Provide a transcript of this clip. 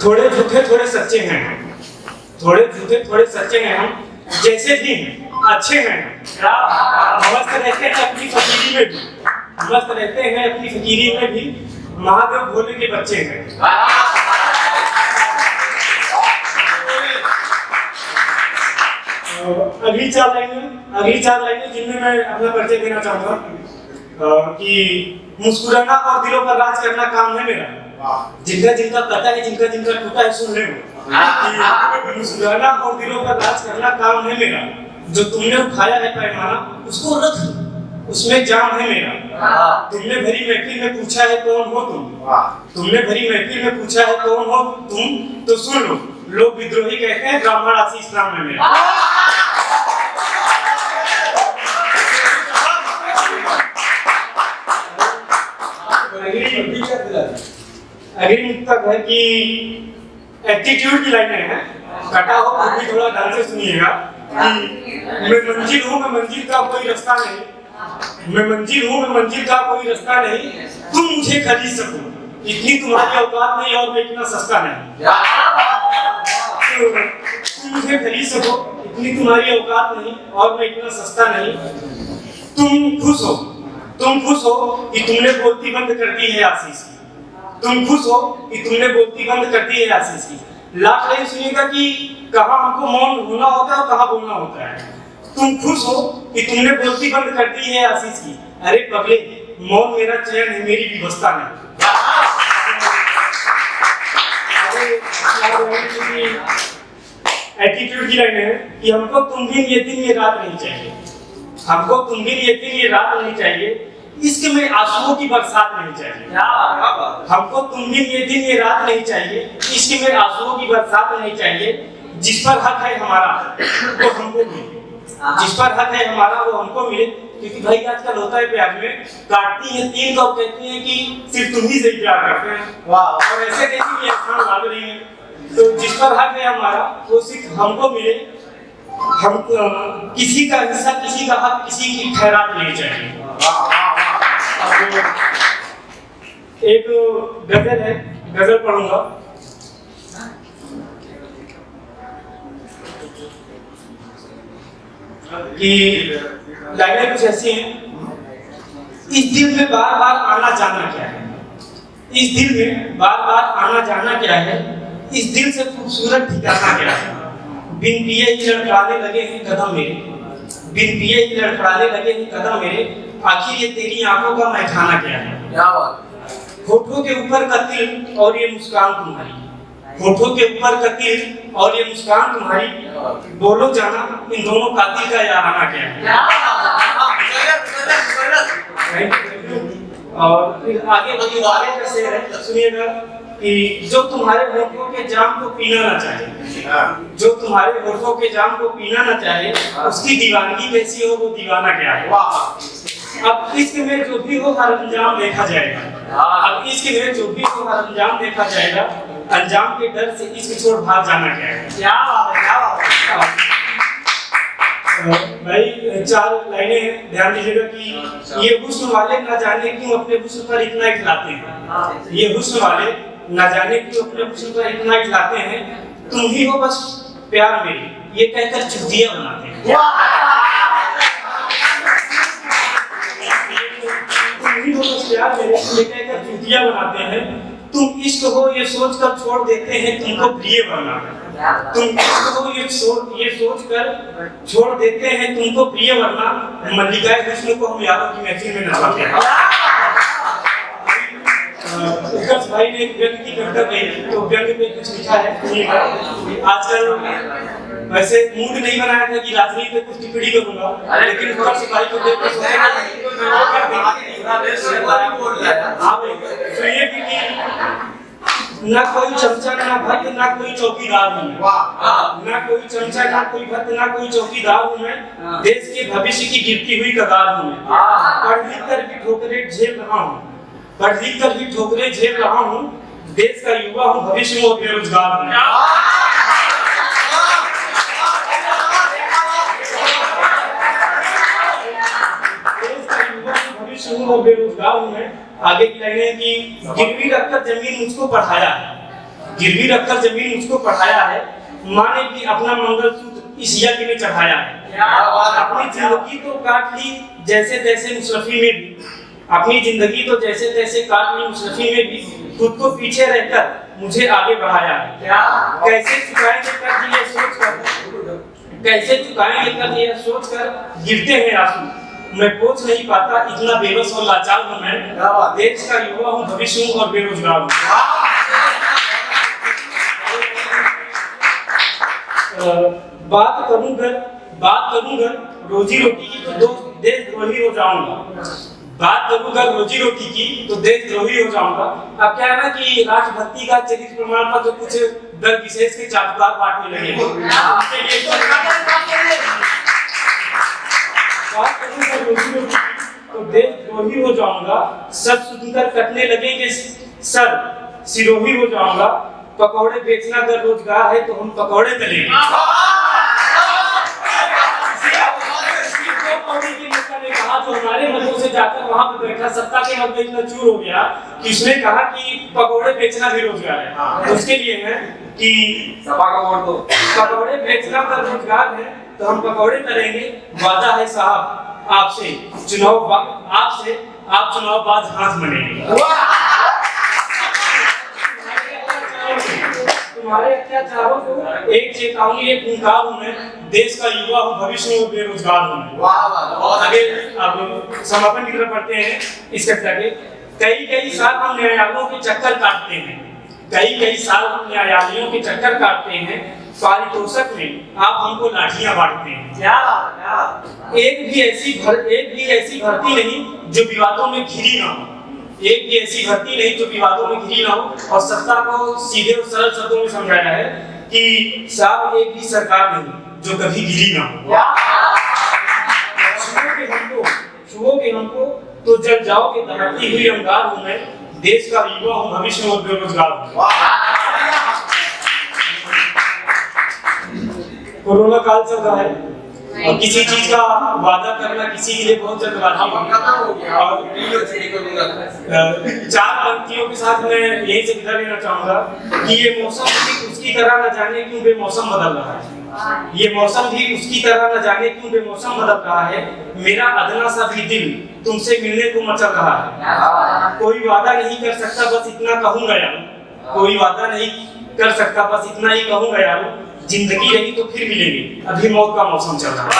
थोड़े झूठे थोड़े सच्चे हैं, थोड़े झूठे थोड़े सच्चे हैं हम, जैसे भी अच्छे हैं। मस्त रहते हैं अपनी फकीरी में भी, मस्त रहते हैं अपनी फकीरी में भी, महादेव भोले के बच्चे हैं। अगली चार लाइनें जिनमें मैं अपना परिचय देना चाहूंगा कि मुस्कुराना और दिलों पर राज करना काम है मेरा। जिनका जिनका पता है, जिनका जिनका टूटा है, सुन ले कि मुस्कुराना और दिलों पर राज करना काम है मेरा। जो तुमने उठाया है पैमाना उसको रख, उसमें जाम है मेरा। तुमने भरी महफिल में पूछा है कौन हो तुम, तुमने भरी महफिल में पूछा है कौन हो तुम, तो सुन लो लोग विद्रोही कहते हैं, ब्राह्मण आशीष नाम है मेरा। अगली मुक्तक है कि एटीट्यूड की लाइनें हैं, कटा हो तो भी थोड़ा ध्यान से सुनिएगा कि मैं मंजिल हूँ, मैं मंजिल का कोई रास्ता नहीं, मैं मंजिल हूँ, मैं मंजिल का कोई रास्ता नहीं, तुम मुझे खरीद सको इतनी तुम्हारी औकात नहीं और मैं इतना सस्ता नहीं। तुम मुझे खरीद सको इतनी तुम्हारी औकात नहीं और मैं इतना सस्ता नहीं। तुम खुश हो कि तुमने बोलती बंद कर दी है आशीष की, तुम खुश हो कि तुमने बोलती बंद कर दी है आशीष की। लास्ट लाइन सुनिएगा कि कहाँ हमको मौन होना होता है और कहाँ बोलना होता है। तुम खुश हो कि तुमने बोलती बंद कर दी है आशीष की, अरे पगले मौन मेरा चैन है, मेरी व्यवस्था नहीं। एटीट्यूड की लाइन है कि हमको तुम दिन ये दिन ये रात नहीं चाहिए, हमको तुम दिन ये दिन ये रात नहीं चाहिए, इश्क में आंसुओं की बरसात नहीं चाहिए। हमको तुम दिन ये दिन ये रात नहीं चाहिए, इश्क में आंसुओं की बरसात नहीं चाहिए। जिस पर हक है हमारा वो हमको मिले, जिस पर हक है हमारा वो हमको मिले। क्योंकि भाई आजकल होता है प्यार में काटती है तीन तो कहती है कि सिर्फ तुम ही से प्यार करते हैं, और ऐसे कैसी भी एहसान लाग रही है। तो जिस पर हक है हमारा वो सिर्फ हमको मिले, हम किसी का हिस्सा, किसी का हक, किसी की खैरात नहीं चाहिए। एक गजल है, गजल पढ़ूंगा कि लाइनें कुछ ऐसी हैं। इस दिल में बार बार आना जाना क्या है, इस दिल में बार बार आना जाना क्या है, इस दिल से खूबसूरत ठिकाना क्या है। बिन पिए ही लड़खड़ाने लगे हैं कदम मेरे, बिन पिए ही लड़खड़ाने लगे हैं कदम मेरे, आखिर ये तेरी आंखों का महखाना क्या है। क्या बात। होठों के ऊपर का तिल और ये मुस्कान तुम्हारी, होठों के ऊपर का तिल और ये मुस्कान तुम्हारी, बोलो जाना इन दोनों कातिल का याराना क्या है। और फिर आगे का शेर है, सुनिएगा कि जो तुम्हारे होठों के जाम को पीना ना चाहे, जो तुम्हारे होठों के जाम को पीना ना चाहे, उसकी दीवानगी कैसी हो वो दीवाना क्या है। अब इश्क में जो भी हो हर अंजाम देखा जाएगा, अब इश्क में जो भी हो हर अंजाम देखा जाएगा, अंजाम के डर से इश्क छोड़ भाग जाना क्या है। क्या बात है, क्या बात है। भाई चार लाइनें हैं, ध्यान दीजिएगा कि ये हुस्न वाले ना जाने क्यों अपने हुस्न पर इतना इखलाते हैं, ये हुस्न वाले ना जाने क्यों अपने हुस्न पर इतना इखलाते हैं, तुम ही हो बस प्यार मेरी ये कहकर चुटिया बनाते हैं। तुम ही हो बस प्यार मेरी ये कहकर चुटिया बनाते हैं, तुम इश्क हो ये सोचकर छोड़ देते हैं तुमको प्रिय बनना, तुम इश्क हो ये सोच कर छोड़ देते हैं तुमको प्रिय बनना। मल्लिकाए हुस्न को हम यारों की महफिल में नचाते हैं। भाई ने व्यंग की कविता कही तो व्यंग पे कुछ लिखा है। आजकल वैसे मूड नहीं बनाया था कि राजनीति पे कुछ टिप्पणी करूंगा, लेकिन ऊपर से भाई को देख कर सुनिए कि ना कोई चमचा ना भक्त ना कोई चौकीदार हूँ मैं, ना कोई चमचा ना कोई भक्त ना कोई चौकीदार हूँ मैं, देश के भविष्य की गिरती हुई कगार हूँ मैं। पढ़ लिख कर भी ठोकरें झेल रहा हूँ, पढ़ लिख कर भी ठोकरें झेल रहा हूँ, देश का युवा हूँ भविष्य में बेरोजगार हूँ। देश का युवा हूँ भविष्य में बेरोजगार हूँ मैं। आगे की लाइनें कि गिरवी रखकर जमीन मुझको पढ़ाया, गिरवी रखकर जमीन मुझको पढ़ाया है, माँ ने भी अपना मंगलसूत्र इस यज्ञ में चढ़ाया है। अपनी जिंदगी तो काट ली जैसे तैसे मुसरफी में भी, अपनी जिंदगी तो जैसे तैसे काट ली मुसरफी में भी, खुद को पीछे रहकर मुझे आगे बढ़ाया है। कैसे चुकाएंगे कर्ज ये सोचकर, कैसे चुकाएंगे कर्ज ये सोचकर गिरते हैं आंसू। मैं पूछ नहीं पाता, इतना बेबस और लाचार हूं मैं। देश का युवा हूं, भविष्य हूं और बेरोजगार हूं। बात करूंगा रोजी रोटी की तो देशद्रोही हो जाऊंगा। बात करूंगा रोजी रोटी की तो देशद्रोही हो जाऊंगा। अब क्या है ना कि राष्ट्रभक्ति का चरित्र प्रमाण पत्र कुछ दल विशेष के चाटुकार बांटने लगे। बात करूंगा रोजी रोटी की तो देशद्रोही हो जाऊंगा। सब सुनकर कटने लगेंगे सर, सिरोही हो जाऊंगा। पकौड़े बेचना अगर रोजगार है तो हम पकौड़े तलेंगे। ने कहा जो हमारे मतों से जाकर वहां पर बैठा सत्ता के हक में इतना चूर हो गया कि उसने कहा कि पकौड़े बेचना भी रोजगार है। उसके लिए है कि सपा का वोट दो, पकौड़े बेचना का रोजगार है तो हम पकौड़े तलेंगे। वादा है साहब आपसे आप चुनाव बाद हाथ मलेंगे। तुम्हारे अत्याचारों को एक चेतावनी, एक हुंकार हूं मैं। देश का युवा हूं, भविष्य में बेरोजगार हूं मैं। आगे अब समापन की तरफ बढ़ते हैं इस कविता के। कई साल हम न्यायालयों के चक्कर काटते हैं, कई साल हम न्यायालयों के चक्कर काटते हैं। पारितोषिक में आप हमको लाठियां बांटते हैं। एक भी ऐसी भर्ती नहीं जो विवादों में घिरी ना हो, एक भी ऐसी भर्ती नहीं जो विवादों में घिरी ना हो। और सत्ता को सीधे और सरल शब्दों में समझाया है कि साहब एक भी सरकार नहीं जो कभी गिरी ना हो। छुओगे हमको तो जल जाओगे, दहकती हुई अंगार हूं मैं। देश का युवा हूं, भविष्य में बेरोजगार हूं। कोरोना काल चल रहा है और किसी चीज का वादा करना किसी के लिए बहुत जल्दबाजी हो गया। और 4 पंक्तियों के साथ मैं यही से विदा लेना चाहूंगा कि ये मौसम भी उसकी तरह न जाने क्यों बेमौसम बदल रहा है। ये मौसम भी उसकी तरह न जाने क्यों बेमौसम बदल रहा है। मेरा अदना सा भी दिल तुमसे मिलने को मचल रहा है। कोई वादा नहीं कर सकता, बस इतना कहूंगा यार। कोई वादा नहीं कर सकता, बस इतना ही कहूंगा यार। जिंदगी रही तो फिर मिलेंगे, अभी मौत का मौसम चल रहा है।